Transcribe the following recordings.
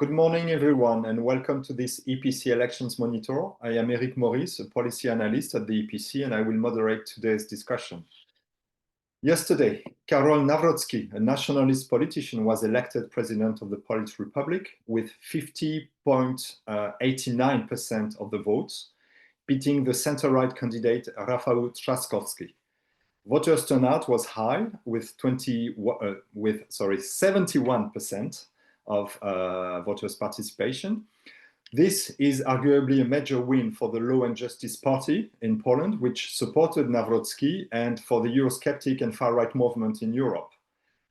Good morning, everyone, and welcome to this EPC Elections Monitor. I am Maurice, a policy analyst at the EPC, and I will moderate today's discussion. Yesterday, Krzysztof Nawrocki, a nationalist politician, was elected president of the Polish Republic with 50.89% of the votes, beating the center-right candidate Rafał Trzaskowski. Voters' turnout was high, with 71% of voters' participation. This is arguably a major win for the Law and Justice Party in Poland, which supported Nawrocki, and for the Eurosceptic and far-right movement in Europe.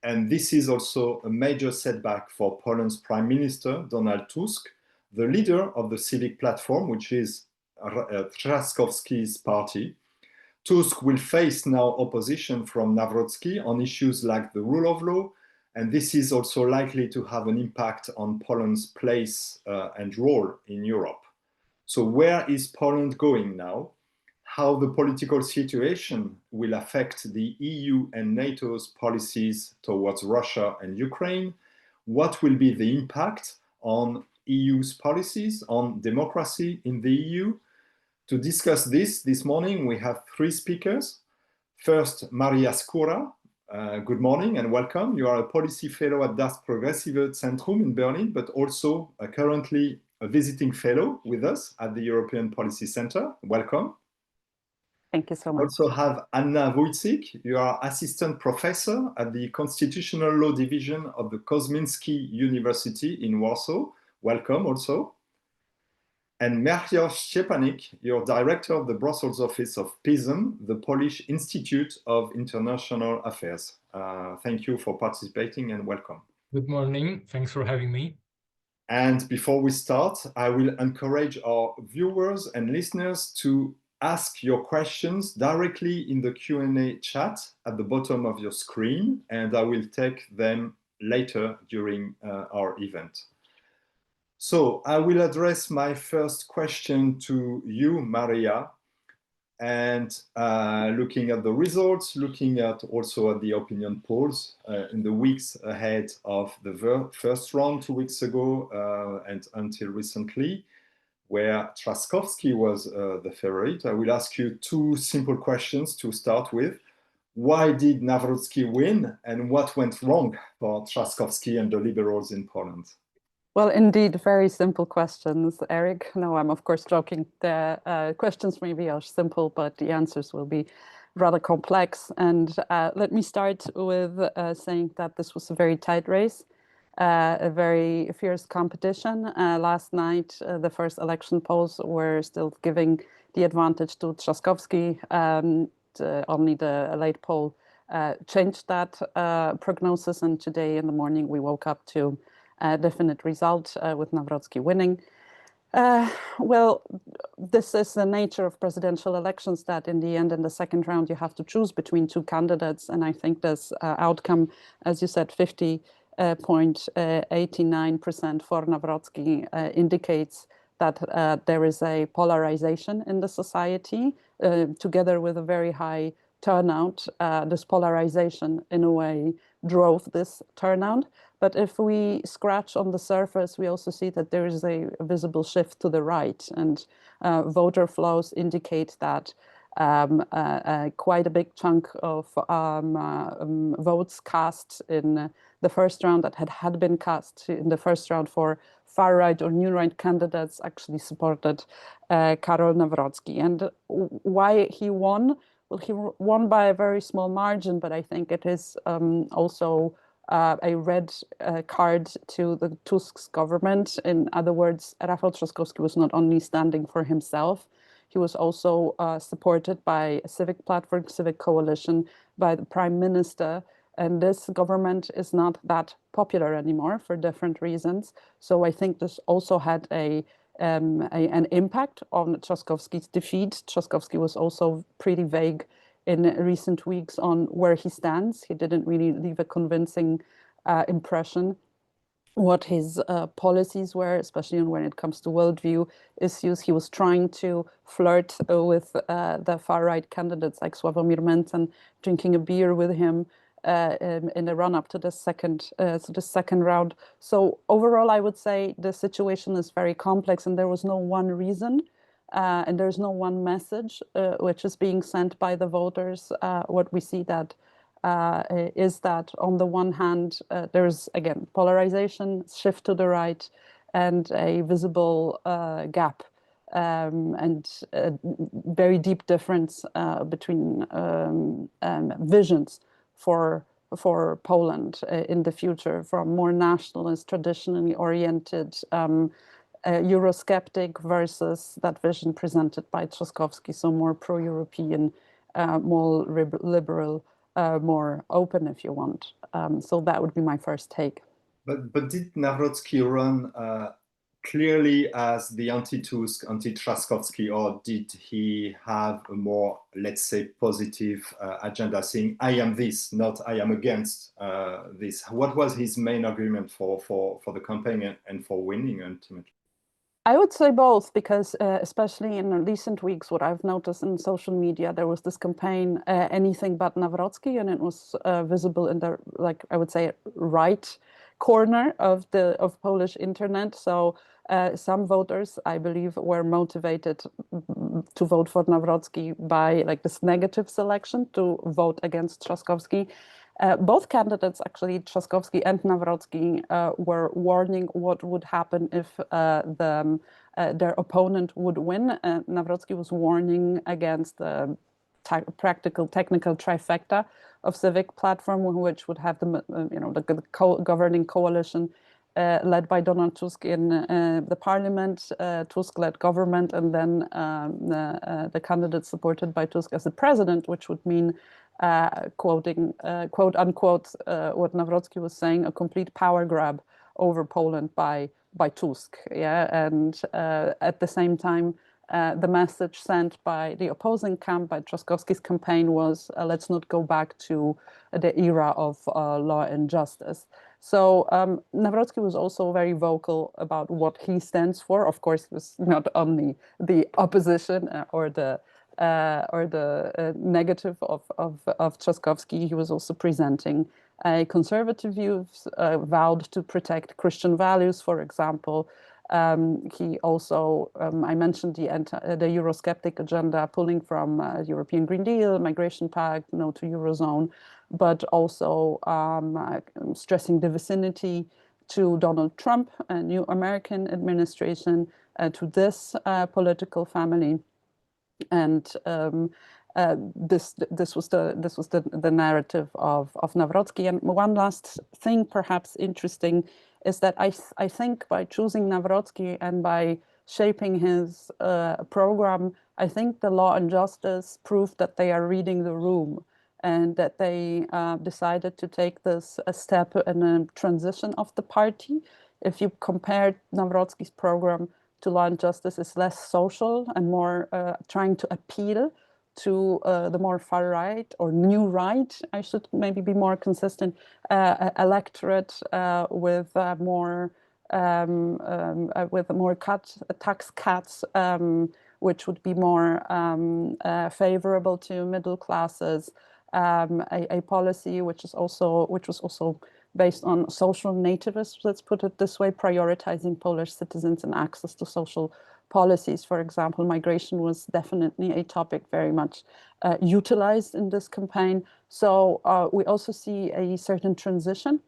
And this is also a major setback for Poland's Prime Minister, Donald Tusk, the leader of the Civic platform, which is Trzaskowski's party. Tusk will face now opposition from Nawrocki on issues like the rule of law, and this is also likely to have an impact on Poland's place and role in Europe. So where is Poland going now? How the political situation will affect the EU and NATO's policies towards Russia and Ukraine? What will be the impact on EU's policies on democracy in the EU? To discuss this morning, we have three speakers. First, Maria Skóra. Good morning and welcome. You are a policy fellow at das Progressive Zentrum in Berlin, but also currently a visiting fellow with us at the European Policy Center. Welcome. Thank you so much. Also have Anna Wójcik. You are assistant professor at the Constitutional Law Division of the Kozminski University in Warsaw. Welcome also. And Melchior Szczepanik, you're director of the Brussels office of PISM, the Polish Institute of International Affairs. Thank you for participating and welcome. Good morning. Thanks for having me. And before we start, I will encourage our viewers and listeners to ask your questions directly in the Q&A chat at the bottom of your screen, and I will take them later during our event. So I will address my first question to you, Maria, and looking at the results, looking at also at the opinion polls in the weeks ahead of the first round 2 weeks ago and until recently, where Trzaskowski was the favorite. I will ask you two simple questions to start with. Why did Nawrocki win, and what went wrong for Trzaskowski and the liberals in Poland? Well, indeed, very simple questions, Eric. No, I'm of course joking. The questions maybe are simple, but the answers will be rather complex. And let me start with saying that this was a very tight race, a very fierce competition. Last night, the first election polls were still giving the advantage to Trzaskowski. Only the late poll changed that prognosis, and today in the morning we woke up to a definite result with Nawrocki winning. Well, this is the nature of presidential elections, that in the end, in the second round, you have to choose between two candidates. And I think this outcome, as you said, 50.89% for Nawrocki indicates that there is a polarization in the society, together with a very high turnout. This polarization, in a way, drove this turnout. But if we scratch on the surface, we also see that there is a visible shift to the right, and voter flows indicate that quite a big chunk of votes cast in the first round that had been cast in the first round for far-right or new-right candidates actually supported Karol Nawrocki. And why he won? Well, he won by a very small margin, but I think it is also a red card to the Tusk's government. In other words, Rafał Trzaskowski was not only standing for himself, he was also supported by a civic platform, civic coalition, by the prime minister. And this government is not that popular anymore for different reasons. So I think this also had an impact on Trzaskowski's defeat. Trzaskowski was also pretty vague in recent weeks on where he stands. He didn't really leave a convincing impression what his policies were, especially when it comes to worldview issues. He was trying to flirt with the far-right candidates like Sławomir Mencen, drinking a beer with him, in the run-up to the second round. So overall, I would say the situation is very complex, and there was no one reason, and there's no one message which is being sent by the voters. What we see that is that on the one hand, there's again polarization, shift to the right, and a visible gap and a very deep difference between visions for Poland in the future, from more nationalist, traditionally oriented Eurosceptic versus that vision presented by Trzaskowski, so more pro-European, more liberal, more open, if you want. So that would be my first take. But did Nawrocki run clearly as the anti-Tusk, anti-Trzaskowski, or did he have a more, let's say, positive agenda, saying, I am this, not I am against this? What was his main argument for the campaign and for winning ultimately? I would say both, because especially in recent weeks, what I've noticed in social media, there was this campaign, anything but Nawrocki, and it was visible in the, like, I would say, right corner of Polish internet. So some voters, I believe, were motivated to vote for Nawrocki by like this negative selection to vote against Trzaskowski. Both candidates, actually, Trzaskowski and Nawrocki, were warning what would happen if their opponent would win. Nawrocki was warning against the technical trifecta of Civic platform, which would have the governing coalition led by Donald Tusk in the parliament, Tusk-led government, and then the candidate supported by Tusk as the president, which would mean quoting, quote unquote, what Nawrocki was saying, a complete power grab over Poland by Tusk. Yeah, and at the same time, the message sent by the opposing camp, by Trzaskowski's campaign, was let's not go back to the era of law and justice. So Nawrocki was also very vocal about what he stands for. Of course, it was not only the opposition or the negative of Trzaskowski. He was also presenting a conservative views, vowed to protect Christian values, for example. He also, I mentioned the Eurosceptic agenda, pulling from European Green Deal, Migration Pact, no to Eurozone, but also stressing the vicinity to Donald Trump, a new American administration, to this political family. And this was the narrative of Nawrocki. And one last thing, perhaps interesting, is that I think by choosing Nawrocki and by shaping his program, I think the Law and Justice proved that they are reading the room, and that they decided to take this a step in a transition of the party. If you compare Nawrocki's program to Law and Justice, is less social and more trying to appeal to the more far right or new right, I should maybe be more consistent, electorate with more tax cuts, which would be more favorable to middle classes, a policy which was also based on social nativism, let's put it this way, prioritizing Polish citizens and access to social policies. For example, migration was definitely a topic very much utilized in this campaign. So we also see a certain transition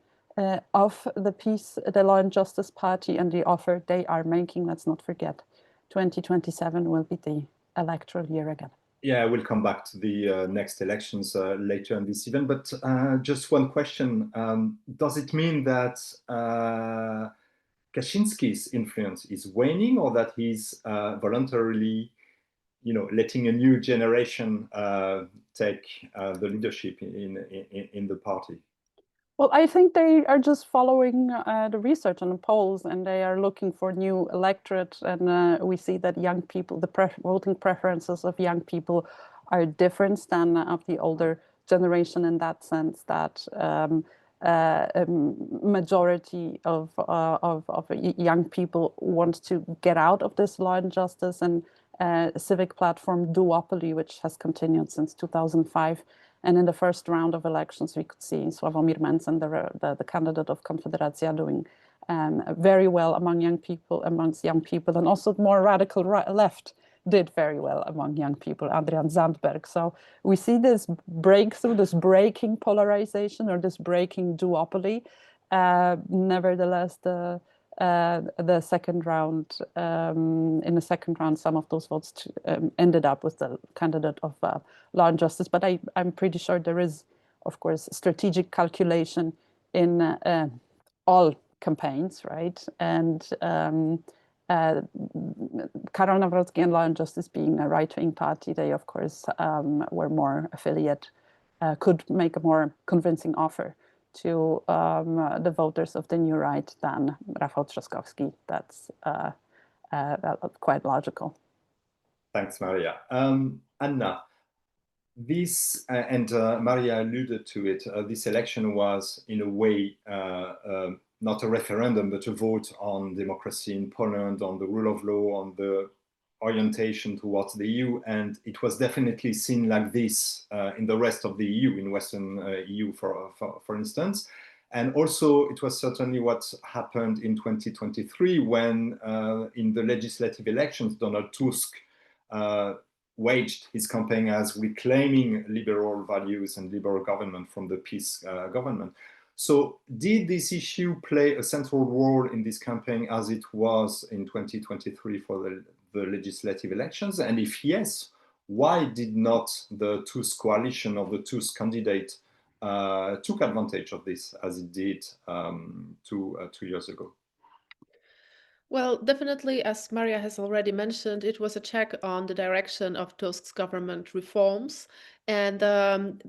of the PiS, the Law and Justice Party, and the offer they are making. Let's not forget, 2027 will be the electoral year again. Yeah, we'll come back to the next elections later in this event, but just one question. Does it mean that Kaczynski's influence is waning, or that he's voluntarily, letting a new generation take the leadership in the party? Well, I think they are just following the research and the polls, and they are looking for new electorate. And we see that young people, the voting preferences of young people are different than of the older generation, in that sense that a majority of young people want to get out of this Law and Justice and civic platform duopoly, which has continued since 2005. And in the first round of elections, we could see Sławomir Mencen, the candidate of Konfederacja, doing very well amongst young people, and also more radical left did very well among young people, Adrian Zandberg. So we see this breakthrough, this breaking polarization, or this breaking duopoly. Nevertheless, the second round, in the second round, some of those votes ended up with the candidate of Law and Justice. But I'm pretty sure there is, of course, strategic calculation in all campaigns, right? And Karol Nawrocki and Law and Justice, being a right-wing party, they of course were more affiliate, could make a more convincing offer to the voters of the new right than Rafał Trzaskowski. That's quite logical. Thanks, Maria. Anna, this, and Maria alluded to it, this election was in a way not a referendum, but a vote on democracy in Poland, on the rule of law, on the orientation towards the EU. And it was definitely seen like this in the rest of the EU, in Western EU, for instance. And also, it was certainly what happened in 2023 when in the legislative elections, Donald Tusk waged his campaign as reclaiming liberal values and liberal government from the PIS government. So did this issue play a central role in this campaign as it was in 2023 for the legislative elections? And if yes, why did not the Tusk coalition or the Tusk candidate took advantage of this as it did 2 years ago? Well, definitely, as Maria has already mentioned, it was a check on the direction of Tusk's government reforms. And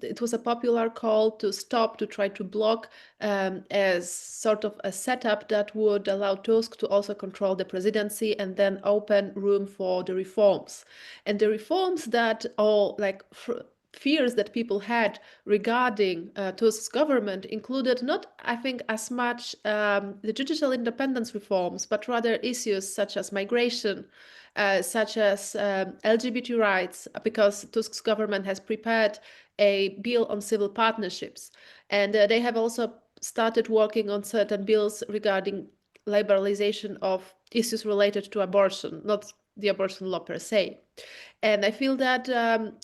it was a popular call to stop, to try to block, as sort of a setup that would allow Tusk to also control the presidency and then open room for the reforms. And the reforms that all fears that people had regarding Tusk's government included not, I think, as much the judicial independence reforms, but rather issues such as migration, such as LGBT rights, because Tusk's government has prepared a bill on civil partnerships. And they have also started working on certain bills regarding liberalization of issues related to abortion, not the abortion law per se. And I feel that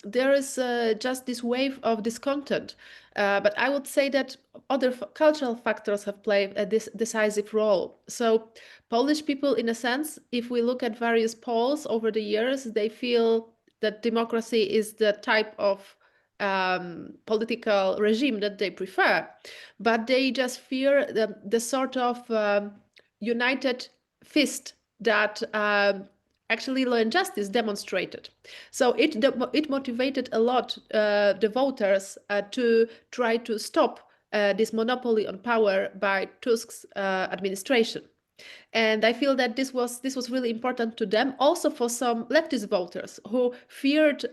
there is just this wave of discontent. But I would say that other cultural factors have played a decisive role. So Polish people, in a sense, if we look at various polls over the years, they feel that democracy is the type of political regime that they prefer. But they just fear the sort of united fist that actually Law and Justice demonstrated. So it motivated a lot the voters to try to stop this monopoly on power by Tusk's administration. And I feel that this was really important to them, also for some leftist voters who feared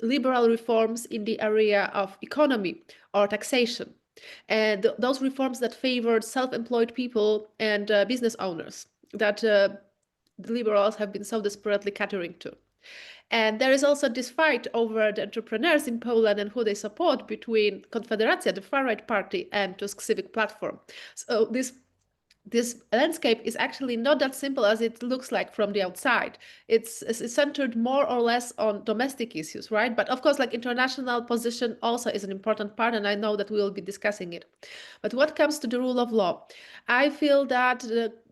liberal reforms in the area of economy or taxation. And those reforms that favored self-employed people and business owners that the liberals have been so desperately catering to. And there is also this fight over the entrepreneurs in Poland and who they support between Konfederacja, the far-right party, and Tusk Civic platform. So this landscape is actually not that simple as it looks like from the outside. It's centered more or less on domestic issues, right? But of course, international position also is an important part, and I know that we will be discussing it. But what comes to the rule of law, I feel that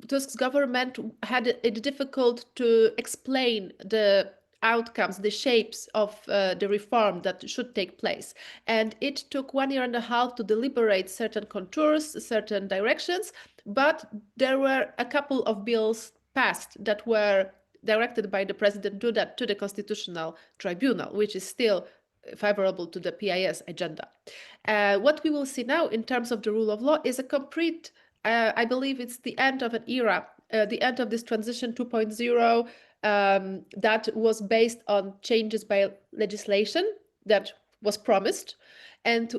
Tusk's government had it difficult to explain the outcomes, the shapes of the reform that should take place. And it took 1.5 years to deliberate certain contours, certain directions, but there were a couple of bills passed that were directed by the President Duda to the Constitutional Tribunal, which is still favorable to the PIS agenda. What we will see now in terms of the rule of law is a complete, I believe it's the end of an era, the end of this transition 2.0, that was based on changes by legislation that was promised. And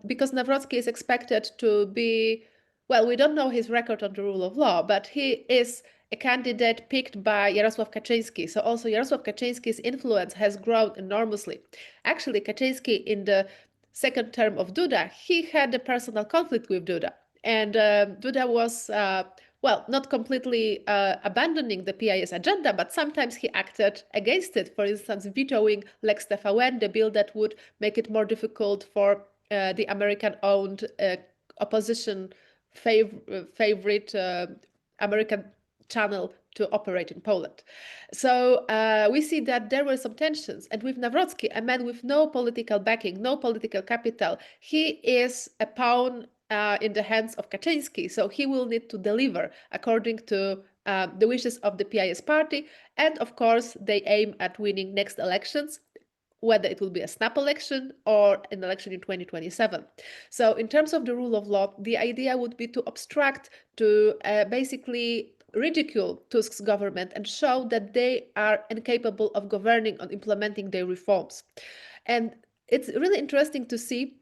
because Nawrocki is expected to be, well, we don't know his record on the rule of law, but he is a candidate picked by Jarosław Kaczyński. So also Jarosław Kaczyński's influence has grown enormously. Actually, Kaczyński in the second term of Duda, he had a personal conflict with Duda. And Duda was, well, not completely abandoning the PIS agenda, but sometimes he acted against it. For instance, vetoing Lex TVN, the bill that would make it more difficult for the American-owned opposition favorite American channel to operate in Poland. So we see that there were some tensions. And with Nawrocki, a man with no political backing, no political capital, he is a pawn in the hands of Kaczyński. So he will need to deliver according to the wishes of the PIS party. And of course, they aim at winning next elections, whether it will be a snap election or an election in 2027. So in terms of the rule of law, the idea would be to obstruct, to basically ridicule Tusk's government and show that they are incapable of governing and implementing their reforms. And it's really interesting to see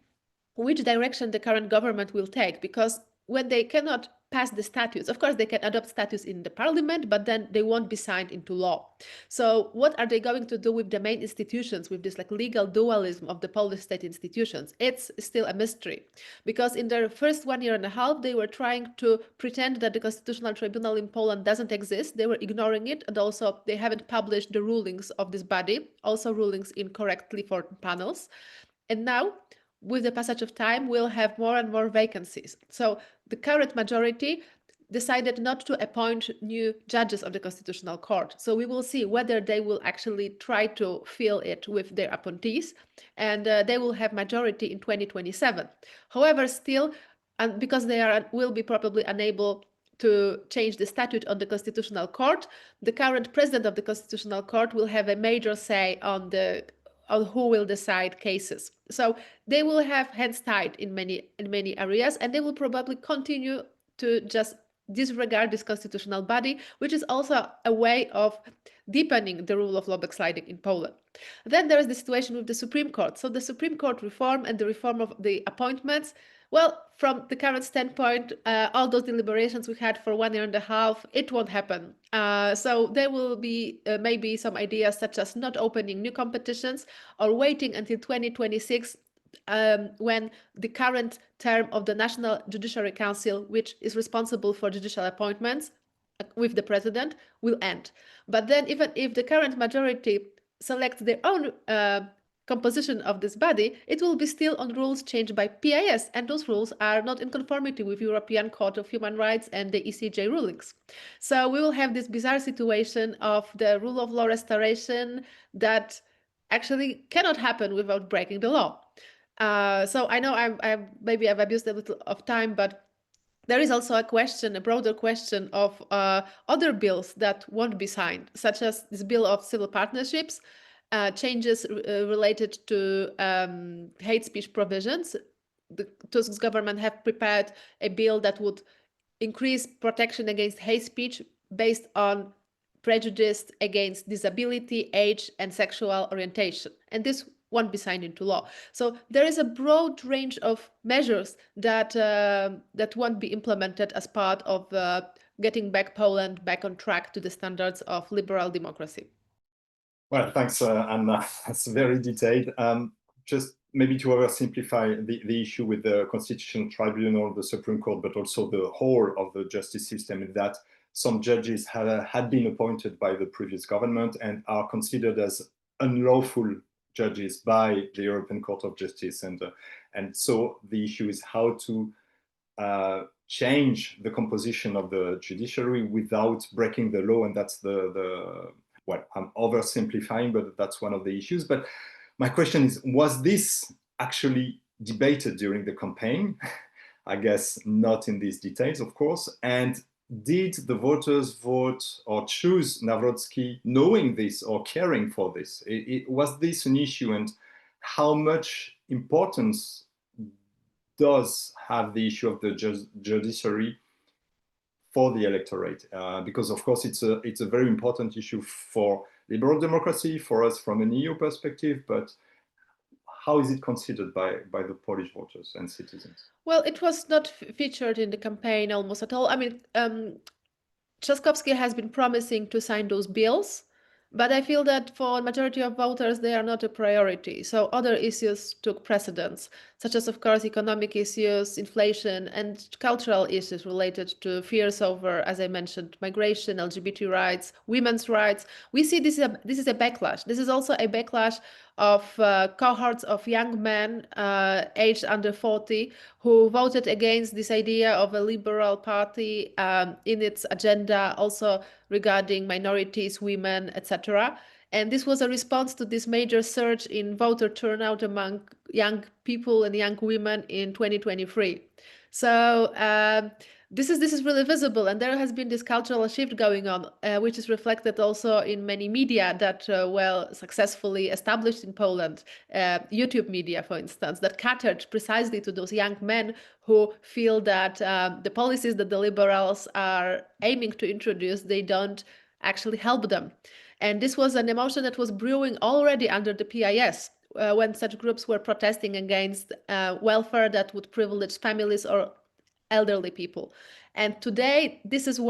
which direction the current government will take, because when they cannot pass the statutes, of course they can adopt statutes in the parliament, but then they won't be signed into law. So what are they going to do with the main institutions, with this like legal dualism of the Polish state institutions? It's still a mystery, because in their first 1.5 years, they were trying to pretend that the Constitutional Tribunal in Poland doesn't exist. They were ignoring it, and also they haven't published the rulings of this body, also rulings incorrectly for panels. And now, with the passage of time, we'll have more and more vacancies. So the current majority decided not to appoint new judges of the Constitutional Court. So we will see whether they will actually try to fill it with their appointees, and they will have majority in 2027. However, still, and because they will be probably unable to change the statute on the Constitutional Court, the current president of the Constitutional Court will have a major say on who will decide cases. So they will have hands tied in many areas, and they will probably continue to just disregard this constitutional body, which is also a way of deepening the rule of law backsliding in Poland. Then there is the situation with the Supreme Court. So the Supreme Court reform and the reform of the appointments, well, from the current standpoint, all those deliberations we had for 1.5 years, it won't happen. So there will be maybe some ideas such as not opening new competitions or waiting until 2026 when the current term of the National Judiciary Council, which is responsible for judicial appointments with the president, will end. But then even if the current majority selects their own composition of this body, it will be still on rules changed by PIS, and those rules are not in conformity with European Court of Human Rights and the ECJ rulings. So we will have this bizarre situation of the rule of law restoration that actually cannot happen without breaking the law. So I know maybe I've abused a little of time, but there is also a broader question of other bills that won't be signed, such as this bill of civil partnerships, changes related to hate speech provisions. The Tusk's government have prepared a bill that would increase protection against hate speech based on prejudice against disability, age, and sexual orientation. And this won't be signed into law. So there is a broad range of measures that won't be implemented as part of getting Poland back on track to the standards of liberal democracy. Well, thanks, Anna. That's very detailed. Just maybe to oversimplify the issue with the Constitutional Tribunal, the Supreme Court, but also the whole of the justice system, is that some judges had been appointed by the previous government and are considered as unlawful judges by the European Court of Justice. And so the issue is how to change the composition of the judiciary without breaking the law. And that's well, I'm oversimplifying, but that's one of the issues. But my question is, was this actually debated during the campaign? I guess not in these details, of course. And did the voters vote or choose Nawrocki knowing this or caring for this? Was this an issue, and how much importance does have the issue of the judiciary for the electorate? Because of course it's a very important issue for liberal democracy, for us from an EU perspective, but how is it considered by the Polish voters and citizens? Well, it was not featured in the campaign almost at all. I mean, Trzaskowski has been promising to sign those bills, But I feel that for a majority of voters, they are not a priority. So other issues took precedence, such as, of course, economic issues, inflation, and cultural issues related to fears over, as I mentioned, migration, LGBT rights, women's rights. We see this is a backlash. This is also a backlash of cohorts of young men aged under 40 who voted against this idea of a liberal party in its agenda, also regarding minorities, women, etc. And this was a response to this major surge in voter turnout among young people and young women in 2023. So this is really visible, and there has been this cultural shift going on, which is reflected also in many media that well successfully established in Poland, YouTube media, for instance, that catered precisely to those young men who feel that the policies that the liberals are aiming to introduce, they don't actually help them. And this was an emotion that was brewing already under the PIS, when such groups were protesting against welfare that would privilege families or elderly people. And today, this is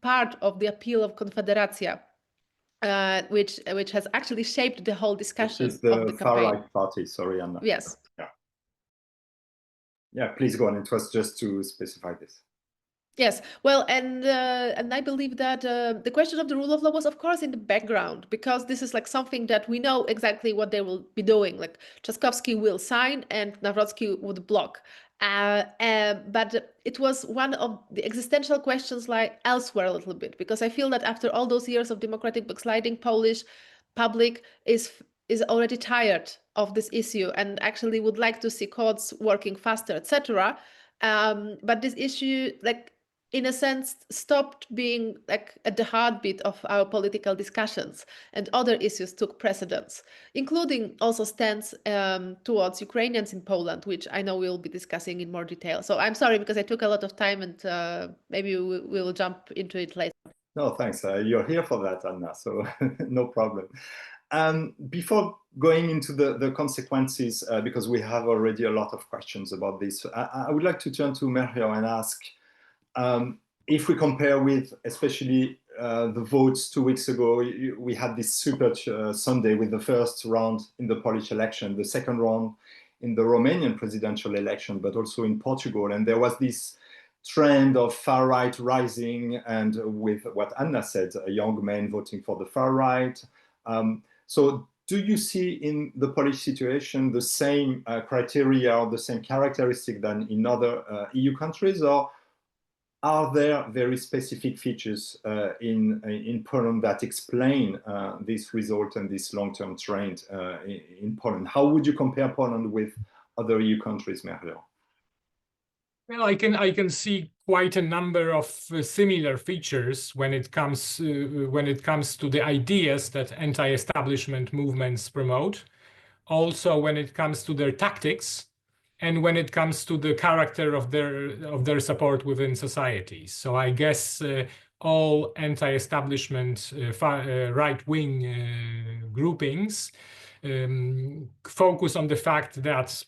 part of the appeal of Confederacja, which has actually shaped the whole discussion Which is the of the campaign. far-right party, sorry, Anna. Yes. Yeah, please go on. It was just to specify this. Yes, well, and I believe that the question of the rule of law was, of course, in the background, because this is like something that we know exactly what they will be doing. Like Trzaskowski will sign and Nawrocki would block. But it was one of the existential questions like elsewhere a little bit, because I feel that after all those years of democratic backsliding, Polish public is already tired of this issue and actually would like to see courts working faster, etc. But this issue, like, in a sense, stopped being like at the heartbeat of our political discussions, and other issues took precedence, including also stance towards Ukrainians in Poland, which I know we'll be discussing in more detail. So I'm sorry because I took a lot of time, and maybe we will jump into it later. No, thanks. You're here for that, Anna, so no problem. Before going into the consequences, because we have already a lot of questions about this, I would like to turn to Melchior and ask, if we compare with, especially the votes 2 weeks ago, we had this super Sunday with the first round in the Polish election, the second round in the Romanian presidential election, but also in Portugal. And there was this trend of far right rising, and with what Anna said, young men voting for the far right. So do you see in the Polish situation the same criteria or the same characteristic than in other EU countries, or are there very specific features in Poland that explain this result and this long-term trend in Poland? How would you compare Poland with other EU countries, Melchior? Well, I can see quite a number of similar features when it comes to the ideas that anti-establishment movements promote. Also, when it comes to their tactics, and when it comes to the character of their support within society. So I guess all anti-establishment right-wing groupings focus on the fact that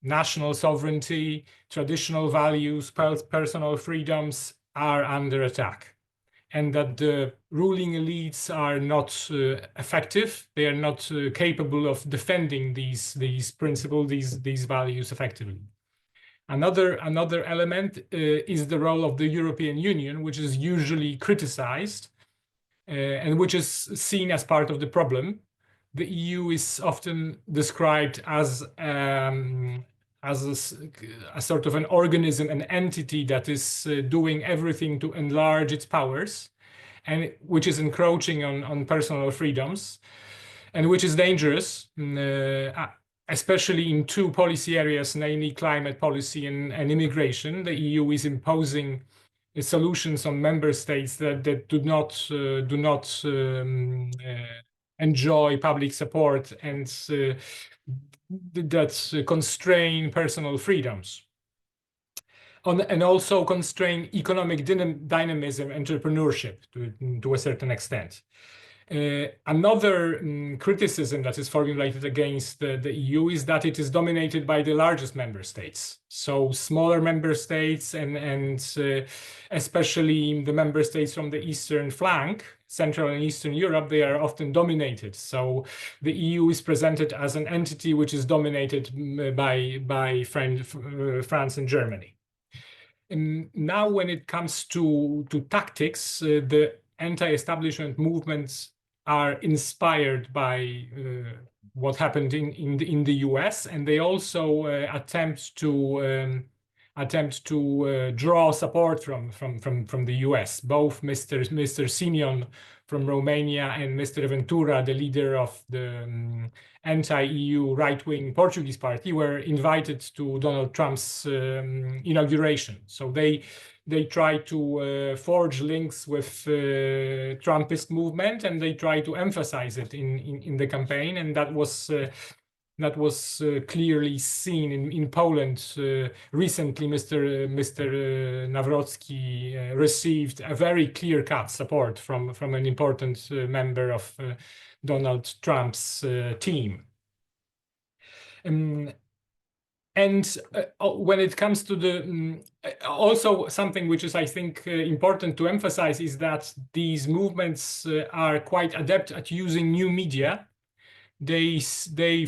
national sovereignty, traditional values, personal freedoms are under attack, and that the ruling elites are not effective. They are not capable of defending these principles, these values effectively. Another element is the role of the European Union, which is usually criticized and which is seen as part of the problem. The EU is often described as a sort of an organism, an entity that is doing everything to enlarge its powers, and which is encroaching on personal freedoms, and which is dangerous, especially in two policy areas, namely climate policy and immigration. The EU is imposing solutions on member states that do not enjoy public support and that constrain personal freedoms, and also constrain economic dynamism, entrepreneurship to a certain extent. Another criticism that is formulated against the EU is that it is dominated by the largest member states. So smaller member states and especially the member states from the eastern flank, Central and Eastern Europe, they are often dominated. So the EU is presented as an entity which is dominated by France and Germany. And now when it comes to tactics, the anti-establishment movements are inspired by what happened in the US, and they also attempt to draw support from the US. Both Mr. Simeon from Romania and Mr. Ventura, the leader of the anti-EU right-wing Portuguese party, were invited to Donald Trump's inauguration. So they try to forge links with Trumpist movement, and they try to emphasize it in the campaign, and that was clearly seen in Poland. Recently, Mr. Nawrocki received a very clear-cut support from an important member of Donald Trump's team. And when it comes to the also something which is, I think, important to emphasize is that these movements are quite adept at using new media. They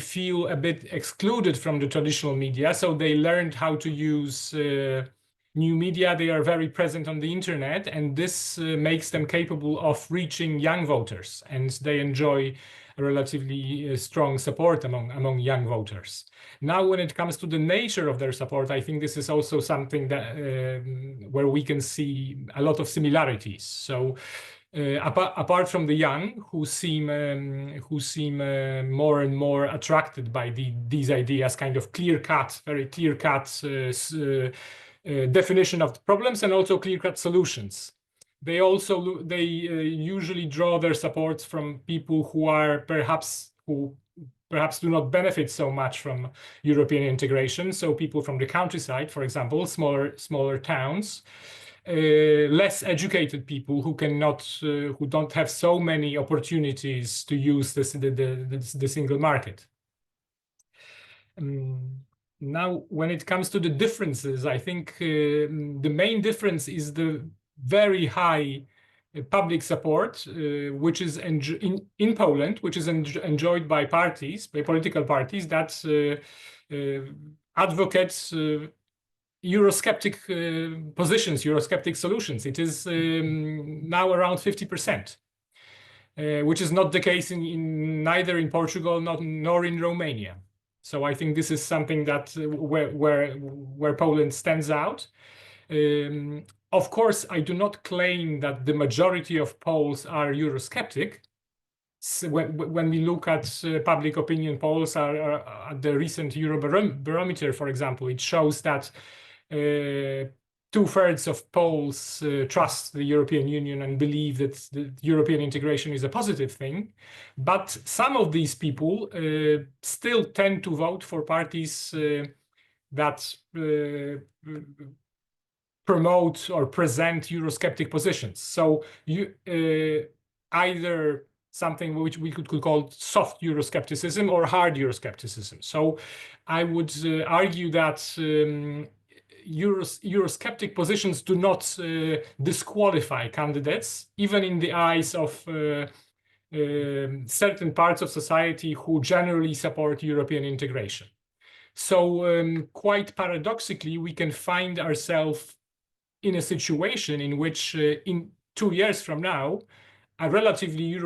feel a bit excluded from the traditional media, so they learned how to use new media. They are very present on the internet, and this makes them capable of reaching young voters, and they enjoy a relatively strong support among young voters. Now, when it comes to the nature of their support, I think this is also something that where we can see a lot of similarities. So apart from the young, who seem more and more attracted by these ideas, kind of clear-cut, very clear-cut definition of the problems, and also clear-cut solutions. They usually draw their support from people who perhaps do not benefit so much from European integration. So people from the countryside, for example, smaller towns, less educated people who don't have so many opportunities to use the single market. Now, when it comes to the differences, I think the main difference is the very high public support, which is in Poland, which is enjoyed by political parties that advocate Eurosceptic positions, Eurosceptic solutions. It is now around 50%, which is not the case neither in Portugal nor in Romania. So I think this is something that where Poland stands out. Of course, I do not claim that the majority of Poles are Eurosceptic. So when we look at public opinion polls, at the recent Eurobarometer, for example, it shows that 2/3 of Poles trust the European Union and believe that the European integration is a positive thing. But some of these people still tend to vote for parties that promote or present Eurosceptic positions. So either something which we could call soft Euroscepticism or hard Euroscepticism. So I would argue that Eurosceptic positions do not disqualify candidates, even in the eyes of certain parts of society who generally support European integration. So quite paradoxically, we can find ourselves in a situation in which in 2 years from now, a relatively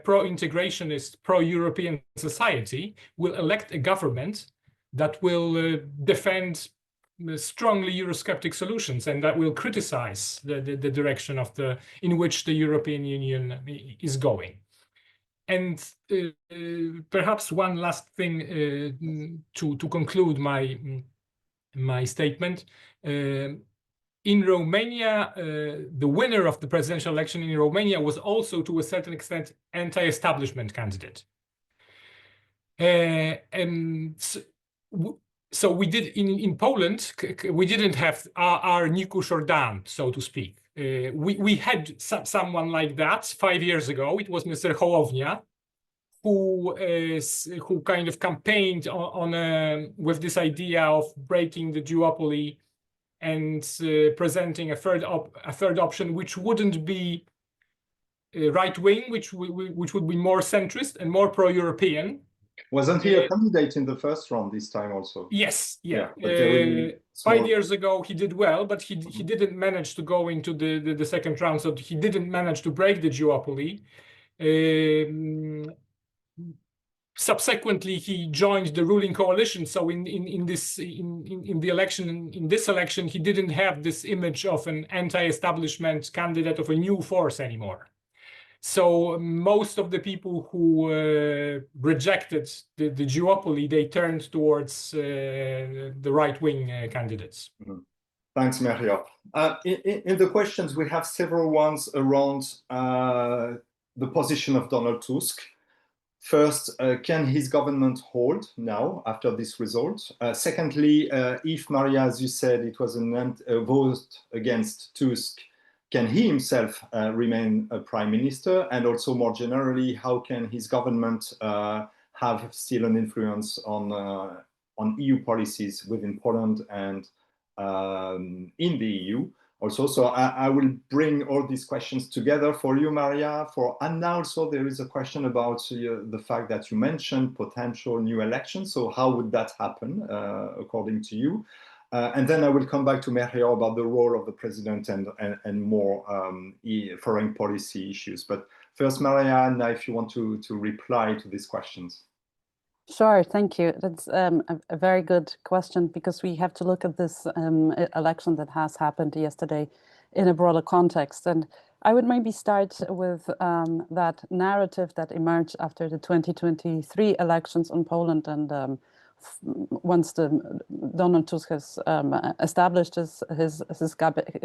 pro-integrationist, pro-European society will elect a government that will defend strongly Eurosceptic solutions and that will criticize the direction in which the European Union is going. And perhaps one last thing to conclude my statement. In Romania, the winner of the presidential election in Romania was also, to a certain extent, anti-establishment candidate. And So we did in Poland, we didn't have our Nikusordam, so to speak. We had someone like that 5 years ago. It was Mr. Hołownia, who kind of campaigned with this idea of breaking the duopoly and presenting a third option, which wouldn't be right wing, which would be more centrist and more pro-European. Wasn't he a candidate in the first round this time also? Yes, yeah. 5 years ago he did well, but he didn't manage to go into the second round, so he didn't manage to break the duopoly. Subsequently, he joined the ruling coalition. So in this election, he didn't have this image of an anti-establishment candidate of a new force anymore. So most of the people who rejected the duopoly, they turned towards the right-wing candidates. Mm-hmm. Thanks, Melchior. In the questions, we have several ones around the position of Donald Tusk. First, can his government hold now after this result? Secondly, if, Maria, as you said, it was a vote against Tusk, can he himself remain a prime minister? And also more generally, how can his government have still an influence on EU policies within Poland and in the EU also? So I will bring all these questions together for you, Maria. And also there is a question about the fact that you mentioned potential new elections. So how would that happen according to you? And then I will come back to Melchior about the role of the president and more foreign policy issues. But first, Maria, if you want to reply to these questions. Sure, thank you. That's a very good question, because we have to look at this election that has happened yesterday in a broader context. And I would maybe start with that narrative that emerged after the 2023 elections in Poland, and once Donald Tusk has established his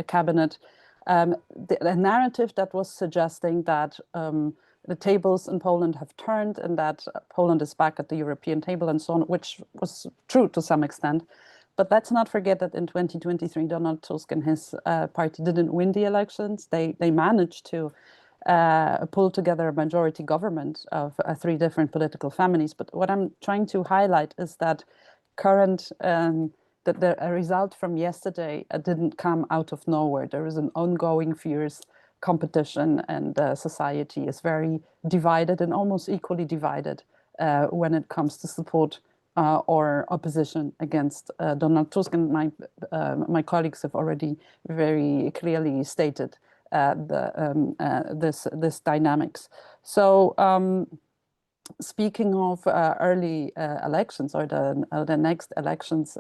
cabinet, the narrative that was suggesting that the tables in Poland have turned and that Poland is back at the European table and so on, which was true to some extent. But let's not forget that in 2023, Donald Tusk and his party didn't win the elections. They managed to pull together a majority government of 3 different political families. But what I'm trying to highlight is that that the result from yesterday didn't come out of nowhere. There is an ongoing fierce competition, and society is very divided and almost equally divided when it comes to support or opposition against Donald Tusk. And my colleagues have already very clearly stated this dynamics. So speaking of early elections or the next elections,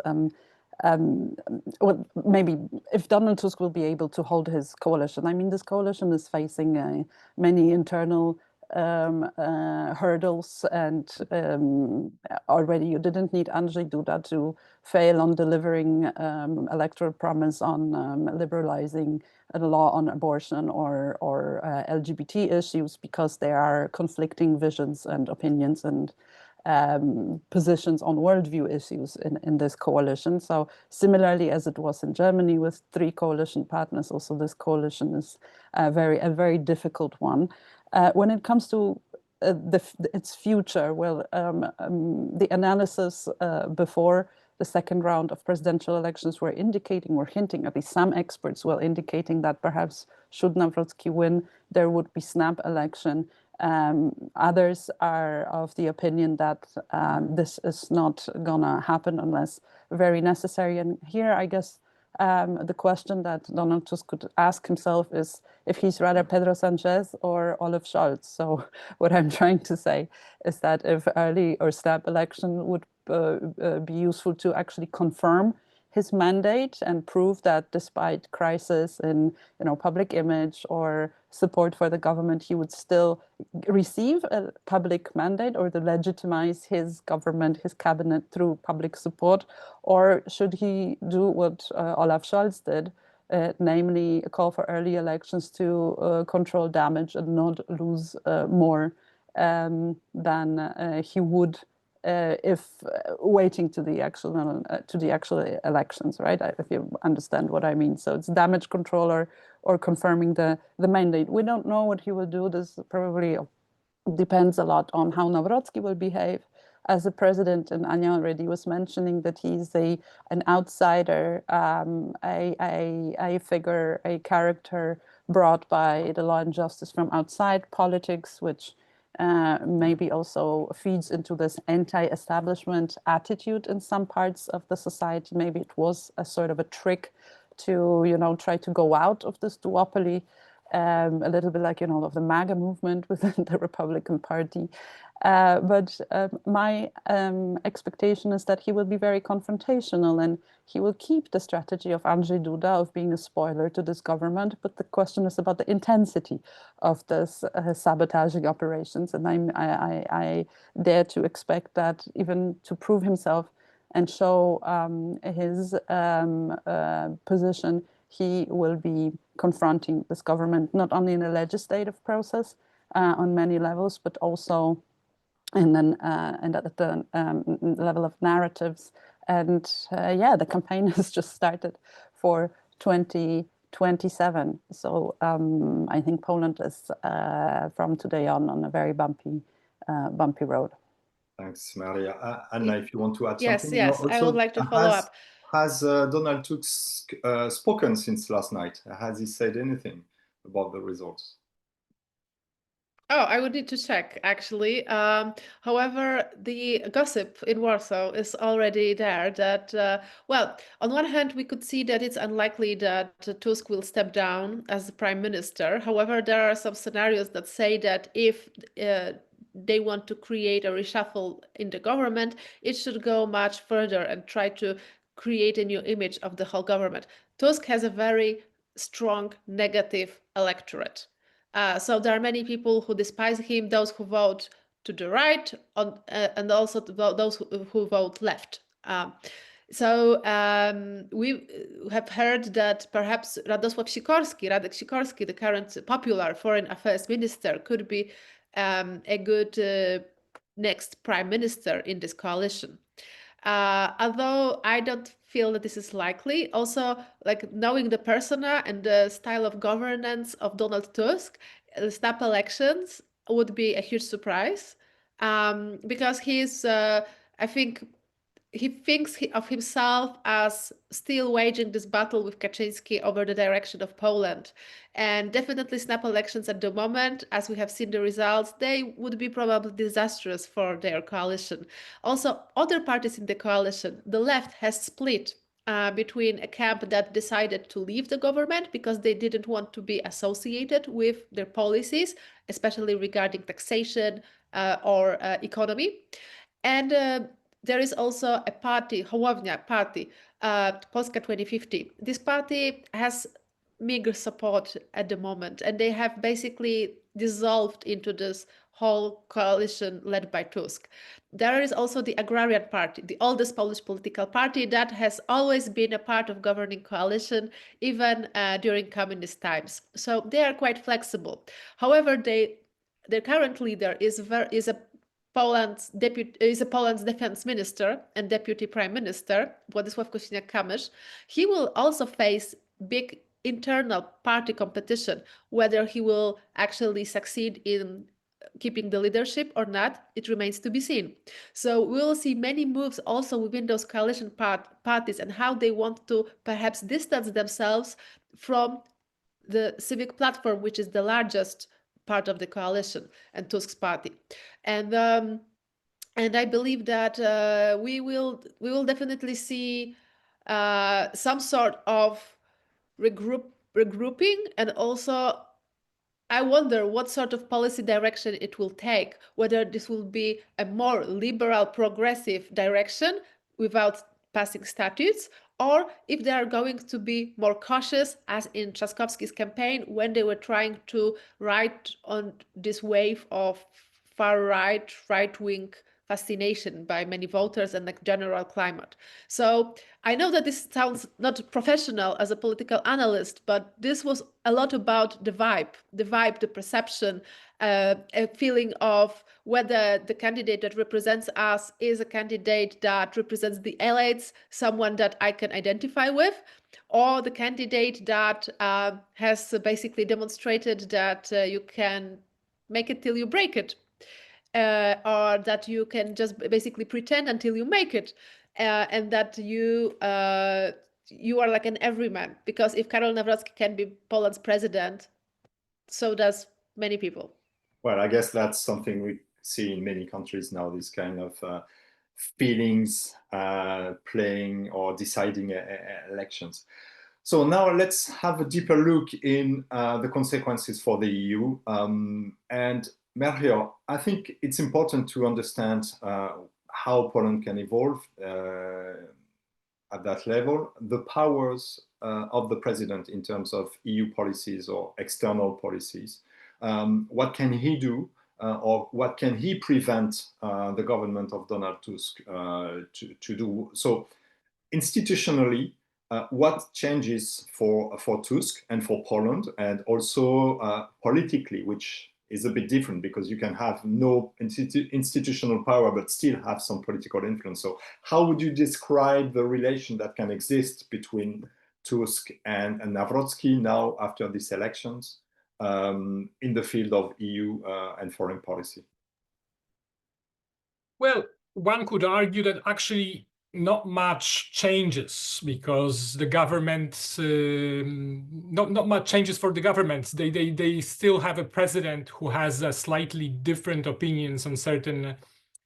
well, maybe if Donald Tusk will be able to hold his coalition. I mean, this coalition is facing many internal hurdles, and already you didn't need Andrzej Duda to fail on delivering electoral promise on liberalizing the law on abortion or LGBT issues, because there are conflicting visions and opinions and positions on worldview issues in this coalition. So similarly as it was in Germany with 3 coalition partners, also this coalition is a very difficult one. When it comes to its future, well, the analysis before the second round of presidential elections were hinting, at least some experts were indicating, that perhaps should Nawrocki win, there would be snap election. Others are of the opinion that this is not gonna happen unless very necessary. And here, I guess, the question that Donald Tusk could ask himself is if he's rather Pedro Sanchez or Olaf Scholz. So what I'm trying to say is that if early or snap election would be useful to actually confirm his mandate and prove that despite crisis in public image or support for the government, he would still receive a public mandate or to legitimize his government, his cabinet through public support? Or should he do what Olaf Scholz did, namely call for early elections to control damage and not lose more than he would if waiting to the actual elections, right? If you understand what I mean. So it's damage control or confirming the mandate. We don't know what he will do. This probably depends a lot on how Nawrocki will behave as a president. And Anya already was mentioning that he's an outsider, a figure, a character brought by the law and justice from outside politics, which maybe also feeds into this anti-establishment attitude in some parts of the society. Maybe it was a sort of a trick to, try to go out of this duopoly, a little bit like, of the MAGA movement within the Republican Party. But my expectation is that he will be very confrontational and he will keep the strategy of Andrzej Duda of being a spoiler to this government. But the question is about the intensity of this sabotaging operations. And I dare to expect that even to prove himself and show his position, he will be confronting this government, not only in a legislative process on many levels, but also and at the level of narratives. And the campaign has just started for 2027. So I think Poland is from today on a very bumpy road. Thanks, Maria. Anna, if you want to add yes, something. Yes, I would like to follow up. Has Donald Tusk spoken since last night? Has he said anything about the results? Oh, I would need to check, actually. However, the gossip in Warsaw is already there that, well, on one hand, we could see that it's unlikely that Tusk will step down as the prime minister. However, there are some scenarios that say that if they want to create a reshuffle in the government, it should go much further and try to create a new image of the whole government. Tusk has a very strong negative electorate. So there are many people who despise him, those who vote to the right, and also those who vote left. So we have heard that perhaps Radek Sikorski, the current popular foreign affairs minister, could be a good next prime minister in this coalition. Although I don't feel that this is likely. Also, like knowing the persona and the style of governance of Donald Tusk, snap elections would be a huge surprise because he's, I think, he thinks of himself as still waging this battle with Kaczynski over the direction of Poland. And definitely snap elections at the moment, as we have seen the results, they would be probably disastrous for their coalition. Also, other parties in the coalition, the left has split between a camp that decided to leave the government because they didn't want to be associated with their policies, especially regarding taxation or economy. And there is also a party, Hołownia party, Polska 2050. This party has meager support at the moment, and they have basically dissolved into this whole coalition led by Tusk. There is also the Agrarian Party, the oldest Polish political party that has always been a part of governing coalition, even during communist times. So they are quite flexible. However, their current leader is Poland's defense minister and deputy prime minister, Władysław Kosiniak-Kamysz. He will also face big internal party competition. Whether he will actually succeed in keeping the leadership or not, it remains to be seen. So we will see many moves also within those coalition parties and how they want to perhaps distance themselves from the Civic platform, which is the largest part of the coalition, and Tusk's party. And I believe that we will definitely see some sort of regrouping, and also I wonder what sort of policy direction it will take, whether this will be a more liberal, progressive direction without passing statutes, or if they are going to be more cautious, as in Trzaskowski's campaign, when they were trying to ride on this wave of far-right, right-wing fascination by many voters and the general climate. So I know that this sounds not professional as a political analyst, but this was a lot about the vibe, the perception, a feeling of whether the candidate that represents us is a candidate that represents the elites, someone that I can identify with, or the candidate that has basically demonstrated that you can make it till you break it. Or that you can just basically pretend until you make it, and that you are like an everyman. Because if Karol Nawrocki can be Poland's president, so does many people. Well, I guess that's something we see in many countries now, this kind of feelings playing or deciding elections. So now let's have a deeper look in the consequences for the EU. And Melchior, I think it's important to understand how Poland can evolve at that level, the powers of the president in terms of EU policies or external policies. What can he do or what can he prevent the government of Donald Tusk to do? So institutionally, what changes for Tusk and for Poland, and also politically, which is a bit different because you can have no institutional power but still have some political influence. So how would you describe the relation that can exist between Tusk and Nawrocki now after these elections in the field of EU and foreign policy? Well, one could argue that actually not much changes because the government, not much changes for the government. They still have a president who has a slightly different opinions on certain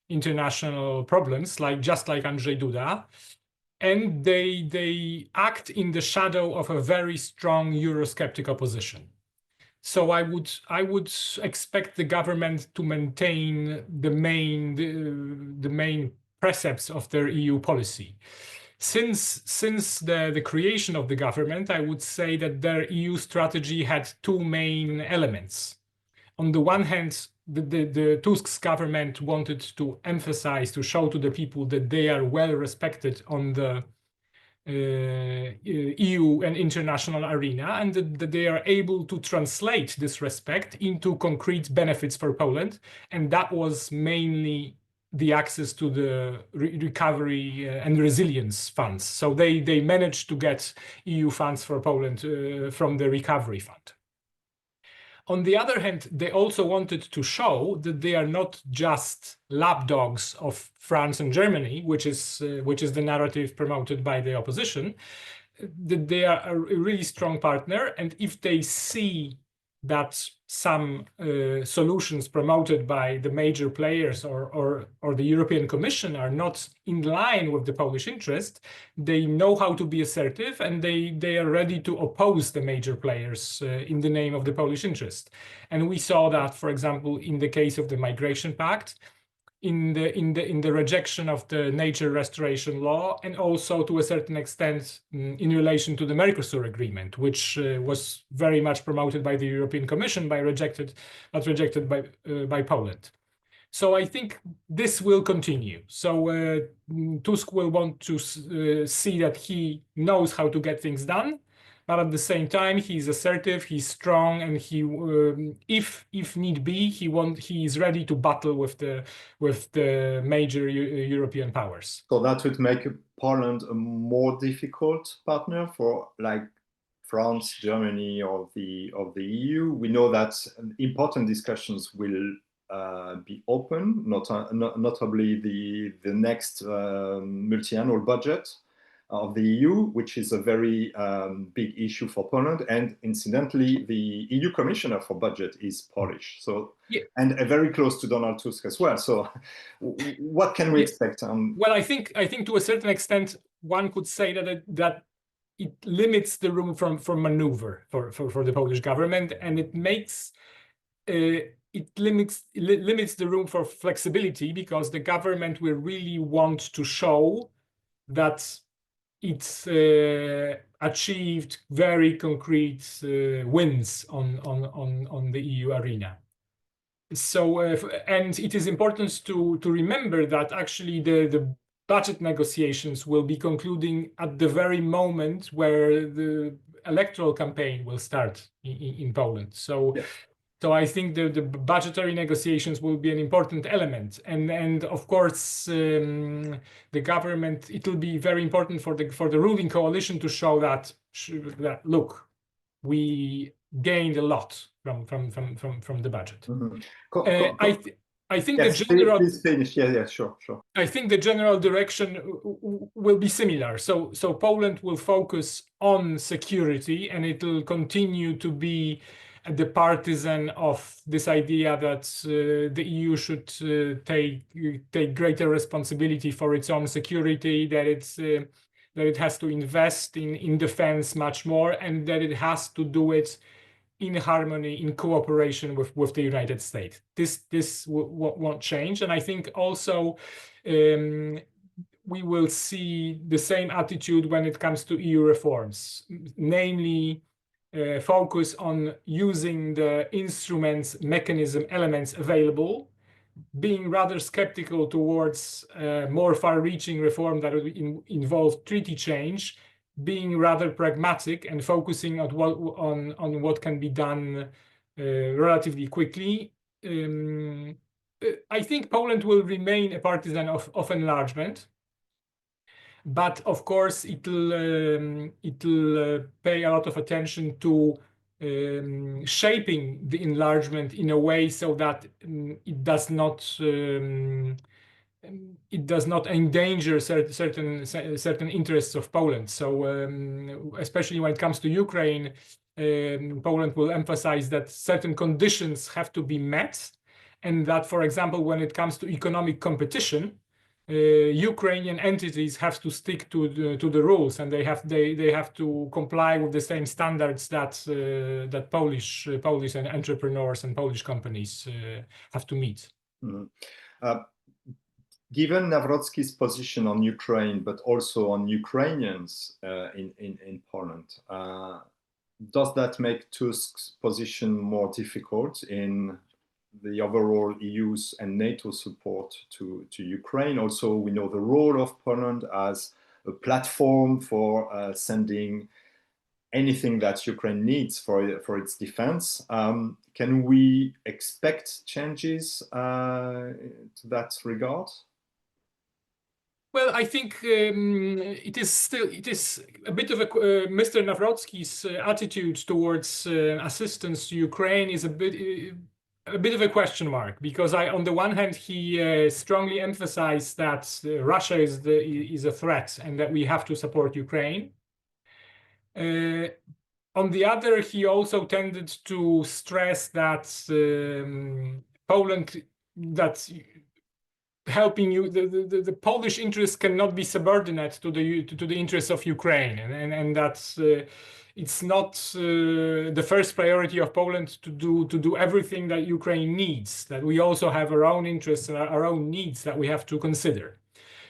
international problems, just like Andrzej Duda, and they act in the shadow of a very strong Eurosceptic opposition. So I would expect the government to maintain the main precepts of their EU policy. Since the creation of the government, I would say that their EU strategy had two main elements. On the one hand, the Tusk's government wanted to emphasize, to show to the people that they are well respected on the EU and international arena, and that they are able to translate this respect into concrete benefits for Poland. And that was mainly the access to the recovery and resilience funds. So they managed to get EU funds for Poland from the recovery fund. On the other hand, they also wanted to show that they are not just lapdogs of France and Germany, which is the narrative promoted by the opposition, that they are a really strong partner. And if they see that some solutions promoted by the major players or the European Commission are not in line with the Polish interest, they know how to be assertive, and they are ready to oppose the major players in the name of the Polish interest. And we saw that, for example, in the case of the Migration Pact, in the rejection of the nature restoration law, and also to a certain extent in relation to the Mercosur agreement, which was very much promoted by the European Commission, but rejected by Poland. So I think this will continue. So Tusk will want to see that he knows how to get things done, but at the same time, he's assertive, he's strong, and he, if need be, he is ready to battle with the major European powers. So that would make Poland a more difficult partner for like France, Germany, or the EU. We know that important discussions will be open, notably the next multi-annual budget of the EU, which is a very big issue for Poland. And incidentally, the EU Commissioner for Budget is Polish, so yeah. And very close to Donald Tusk as well. So what can we expect? Well, I think to a certain extent, one could say that it limits the room for maneuver for the Polish government, and it makes it limits the room for flexibility, because the government will really want to show that it's achieved very concrete wins on the EU arena. And it is important to remember that actually the budget negotiations will be concluding at the very moment where the electoral campaign will start in Poland. So I think the budgetary negotiations will be an important element, and of course the government, it will be very important for the ruling coalition to show that look, we gained a lot from the budget. I think yes, the general. Please finish. Yeah, sure. I think the general direction will be similar. So Poland will focus on security, and it will continue to be the partisan of this idea that the EU should take greater responsibility for its own security, that it has to invest in defense much more, and that it has to do it in harmony, in cooperation with the United States. This won't change. And I think also we will see the same attitude when it comes to EU reforms, namely focus on using the instruments, mechanism, elements available, being rather skeptical towards more far-reaching reform that would involve treaty change, being rather pragmatic and focusing on what can be done relatively quickly. I think Poland will remain a partisan of enlargement, but of course it'll pay a lot of attention to shaping the enlargement in a way so that it does not endanger certain interests of Poland. So especially when it comes to Ukraine, Poland will emphasize that certain conditions have to be met, and that, for example, when it comes to economic competition, Ukrainian entities have to stick to the rules, and they have to comply with the same standards that Polish entrepreneurs and Polish companies have to meet. Given Nawrocki's position on Ukraine, but also on Ukrainians in Poland, does that make Tusk's position more difficult in the overall EU's and NATO support to Ukraine? Also, we know the role of Poland as a platform for sending anything that Ukraine needs for its defense. Can we expect changes to that regard? Well, I think it is a bit of a Mr. Nawrocki's attitude towards assistance to Ukraine is a bit of a question mark, because on the one hand he strongly emphasized that Russia is a threat and that we have to support Ukraine. On the other, he also tended to stress that Poland, that helping you, the Polish interests cannot be subordinate to the interests of Ukraine, and that it's not the first priority of Poland to do everything that Ukraine needs. That we also have our own interests and our own needs that we have to consider.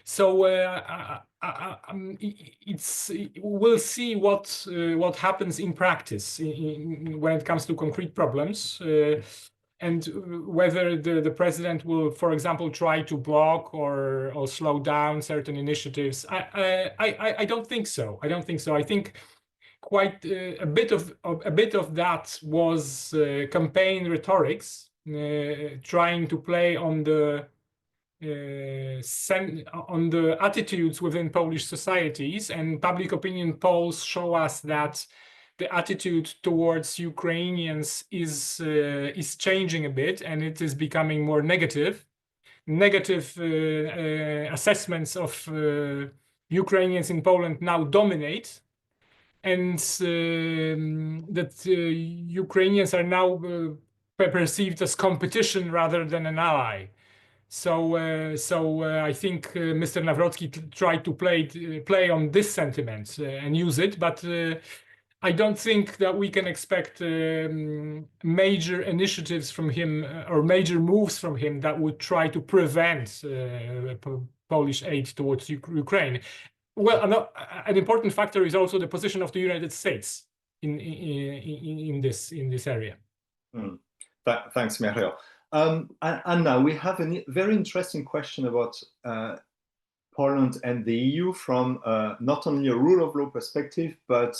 So we'll see what happens in practice when it comes to concrete problems. And whether the president will, for example, try to block or slow down certain initiatives, I don't think so. I think quite a bit of that was campaign rhetorics, trying to play on the attitudes within Polish societies, and public opinion polls show us that the attitude towards Ukrainians is changing a bit, and it is becoming more negative. Negative assessments of Ukrainians in Poland now dominate, and that Ukrainians are now perceived as competition rather than an ally. So I think Mr. Nawrocki tried to play on this sentiment and use it, but I don't think that we can expect major initiatives from him or major moves from him that would try to prevent Polish aid towards Ukraine. Well, an important factor is also the position of the United States in this area. Thanks, Melchior. And now we have a very interesting question about Poland and the EU from not only a rule of law perspective, but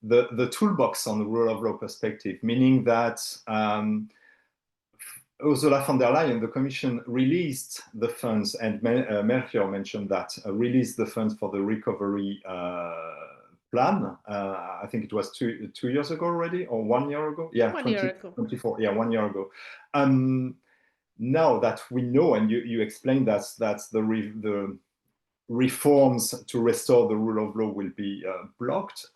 the toolbox on the rule of law perspective, meaning that Ursula von der Leyen, the Commission, released the funds, and Melchior mentioned that, released the funds for the recovery plan. I think it was two years ago already, or 1 year ago? Yeah, 1 year ago. 24, yeah, 1 year ago. Now that we know, and you explained that the reforms to restore the rule of law will be blocked.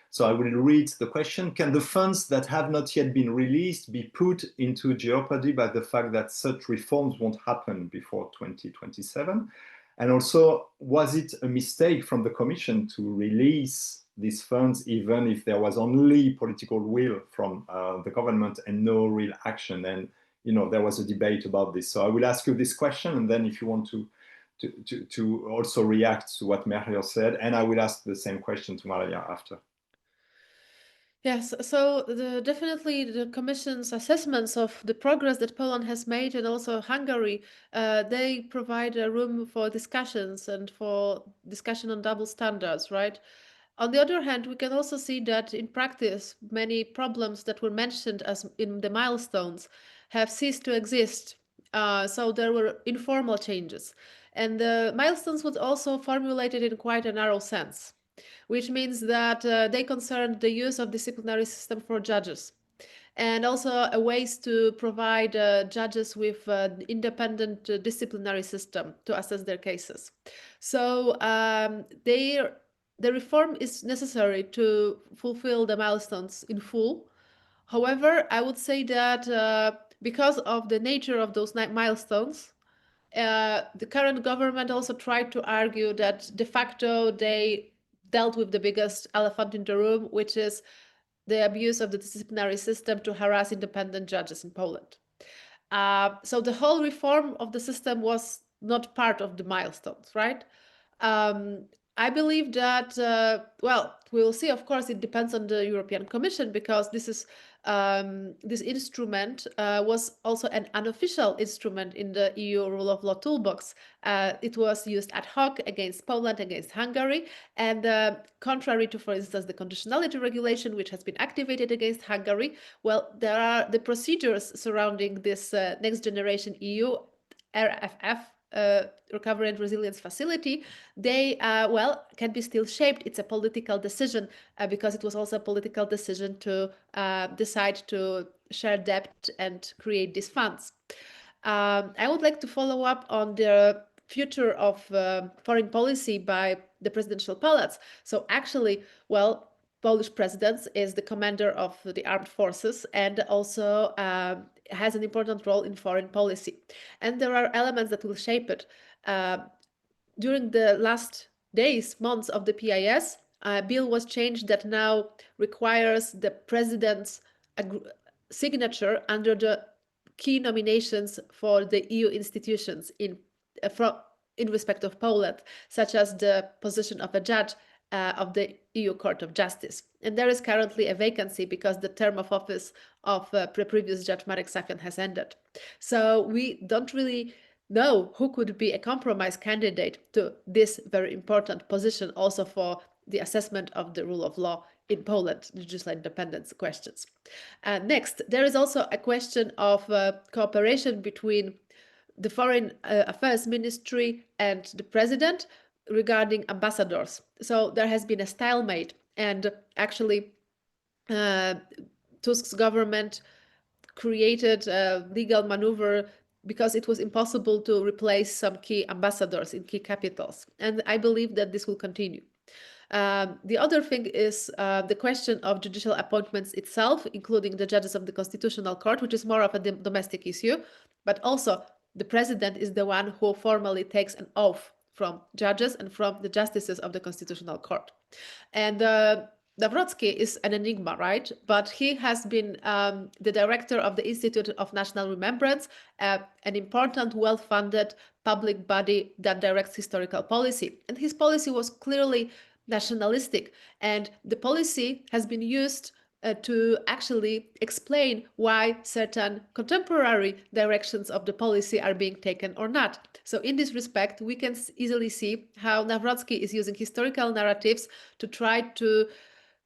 So I will read the question. Can the funds that have not yet been released be put into jeopardy by the fact that such reforms won't happen before 2027? And also, was it a mistake from the Commission to release these funds even if there was only political will from the government and no real action? And there was a debate about this. So I will ask you this question, and then if you want to also react to what Melchior said, and I will ask the same question to Maria after. Yes, so definitely the Commission's assessments of the progress that Poland has made, and also Hungary, they provide a room for discussions and for discussion on double standards, right? On the other hand, we can also see that in practice, many problems that were mentioned as in the milestones have ceased to exist. So there were informal changes. And the milestones was also formulated in quite a narrow sense, which means that they concerned the use of disciplinary system for judges, and also ways to provide judges with independent disciplinary system to assess their cases. So the reform is necessary to fulfill the milestones in full. However, I would say that because of the nature of those milestones, the current government also tried to argue that de facto they dealt with the biggest elephant in the room, which is the abuse of the disciplinary system to harass independent judges in Poland. So the whole reform of the system was not part of the milestones, right? I believe that, well, we'll see, of course, it depends on the European Commission, because this instrument was also an unofficial instrument in the EU rule of law toolbox. It was used ad hoc against Poland, against Hungary, and contrary to, for instance, the conditionality regulation, which has been activated against Hungary, well, there are the procedures surrounding this next generation EU RFF, Recovery and Resilience Facility, they, well, can be still shaped. It's a political decision because it was also a political decision to decide to share debt and create these funds. I would like to follow up on the future of foreign policy by the presidential palace. So actually, well, Polish president is the commander of the armed forces and also has an important role in foreign policy. And there are elements that will shape it. During the last days, months of the PIS, a bill was changed that now requires the president's signature under the key nominations for the EU institutions in respect of Poland, such as the position of a judge of the EU Court of Justice. And there is currently a vacancy because the term of office of previous Judge Marek Safian has ended. So we don't really know who could be a compromise candidate to this very important position, also for the assessment of the rule of law in Poland, judicial independence questions. Next, there is also a question of cooperation between the Foreign Affairs Ministry and the President regarding ambassadors. So there has been a stalemate, and actually Tusk's government created a legal maneuver because it was impossible to replace some key ambassadors in key capitals. And I believe that this will continue. The other thing is the question of judicial appointments itself, including the judges of the Constitutional Court, which is more of a domestic issue, but also the president is the one who formally takes an oath from judges and from the justices of the Constitutional Court. And Nawrocki is an enigma, right? But he has been the director of the Institute of National Remembrance, an important, well-funded public body that directs historical policy. And his policy was clearly nationalistic. And the policy has been used to actually explain why certain contemporary directions of the policy are being taken or not. So in this respect, we can easily see how Nawrocki is using historical narratives to try to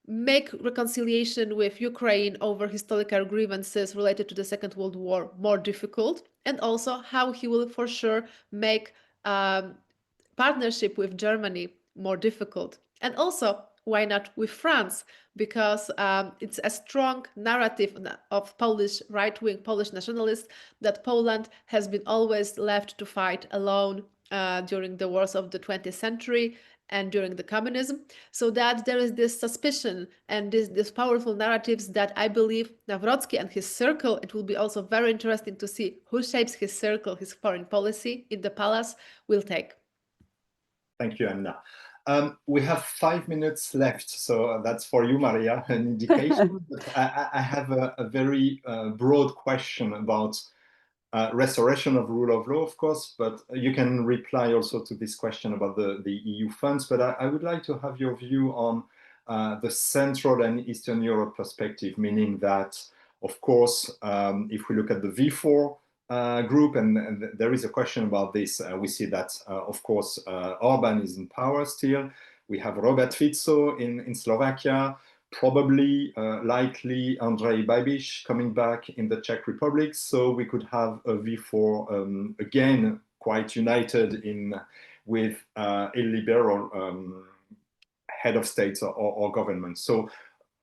make reconciliation with Ukraine over historical grievances related to the Second World War more difficult, and also how he will for sure make partnership with Germany more difficult. And also, why not with France? Because it's a strong narrative of Polish right-wing Polish nationalists that Poland has been always left to fight alone during the wars of the 20th century and during the communism, so that there is this suspicion and this powerful narratives that I believe Nawrocki and his circle, it will be also very interesting to see who shapes his circle, his foreign policy in the palace, will take. Thank you, Anna. We have 5 minutes left, so that's for you, Maria, an indication. But I have a very broad question about restoration of rule of law, of course, but you can reply also to this question about the EU funds. But I would like to have your view on the Central and Eastern Europe perspective, meaning that, of course, if we look at the V4 group, and there is a question about this, we see that, of course, Orban is in power still. We have Robert Fico in Slovakia, probably, likely, Andrej Babiš coming back in the Czech Republic. So we could have a V4 again quite united with illiberal head of states or government. So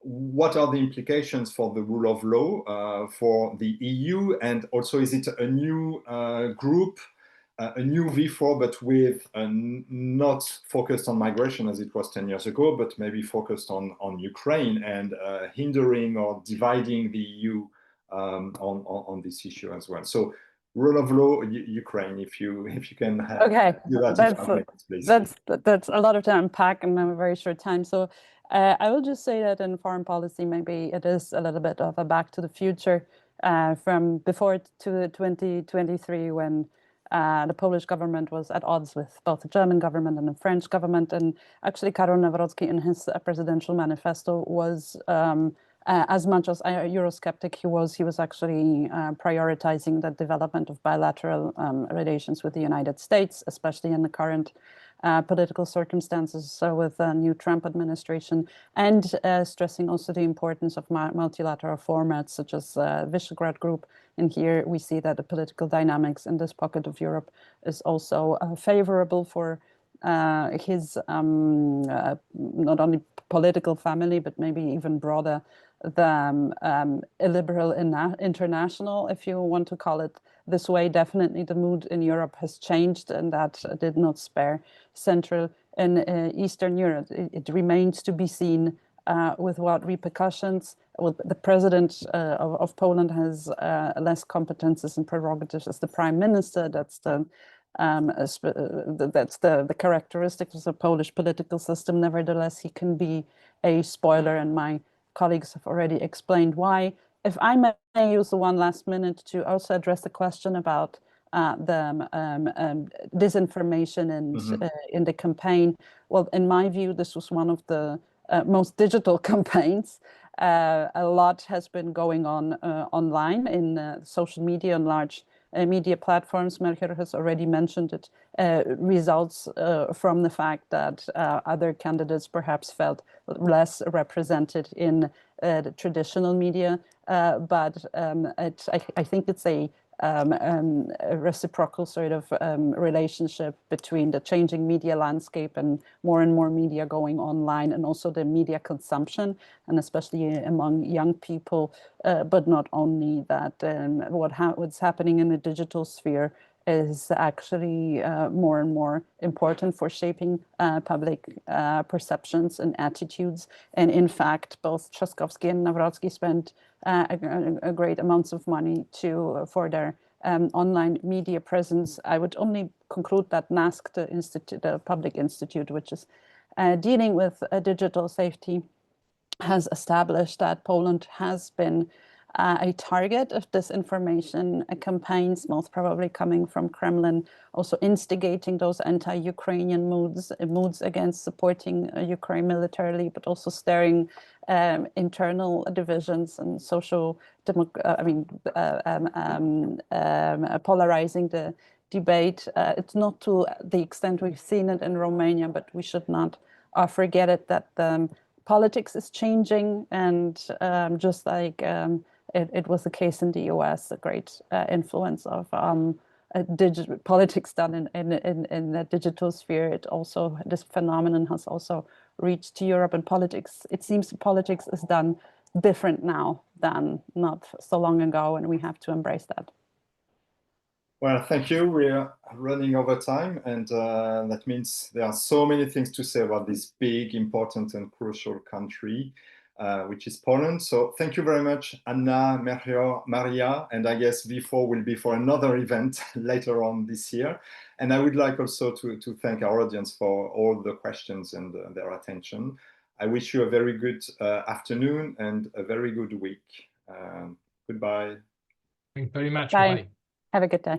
what are the implications for the rule of law for the EU? And also, is it a new group, a new V4, but with not focused on migration as it was 10 years ago, but maybe focused on Ukraine and hindering or dividing the EU on this issue as well? So rule of law, Ukraine, if you can have do that in 5 minutes, please. That's a lot of to unpack in a very short time. So I will just say that in foreign policy, maybe it is a little bit of a back to the future from before to 2023, when the Polish government was at odds with both the German government and the French government. And actually, Karol Nawrocki in his presidential manifesto was, as much as a Eurosceptic he was actually prioritizing the development of bilateral relations with the United States, especially in the current political circumstances with the new Trump administration, and stressing also the importance of multilateral formats such as Visegrad Group. And here we see that the political dynamics in this pocket of Europe is also favorable for his not only political family, but maybe even broader, the illiberal international, if you want to call it this way. Definitely the mood in Europe has changed, and that did not spare Central and Eastern Europe. It remains to be seen with what repercussions. Well, the president of Poland has less competences and prerogatives as the prime minister. That's the characteristics of the Polish political system. Nevertheless, he can be a spoiler, and my colleagues have already explained why. If I may use the one last minute to also address the question about the disinformation and in the campaign. Well, in my view, this was one of the most digital campaigns. A lot has been going on online in social media and large media platforms. Melchior has already mentioned it. Results from the fact that other candidates perhaps felt less represented in the traditional media, but I think it's a reciprocal sort of relationship between the changing media landscape and more media going online, and also the media consumption, and especially among young people. But not only that, what's happening in the digital sphere is actually more and more important for shaping public perceptions and attitudes. And in fact, both Trzaskowski and Nawrocki spent a great amounts of money for their online media presence. I would only conclude that NASK, the public institute, which is dealing with digital safety, has established that Poland has been a target of disinformation campaigns, most probably coming from Kremlin, also instigating those anti-Ukrainian moods against supporting Ukraine militarily, but also stirring internal divisions and polarizing the debate. It's not to the extent we've seen it in Romania, but we should not forget it, that politics is changing, and just like it was the case in the US, a great influence of politics done in the digital sphere. This phenomenon has also reached to Europe, and politics, it seems politics is done different now than not so long ago, and we have to embrace that. Well, thank you. We are running over time, and that means there are so many things to say about this big, important, and crucial country, which is Poland. So thank you very much, Anna, Melchior, Maria, and I guess V4 will be for another event later on this year. And I would like also to thank our audience for all the questions and their attention. I wish you a very good afternoon and a very good week. Goodbye. Thank you very much. Bye. Bye. Have a good day.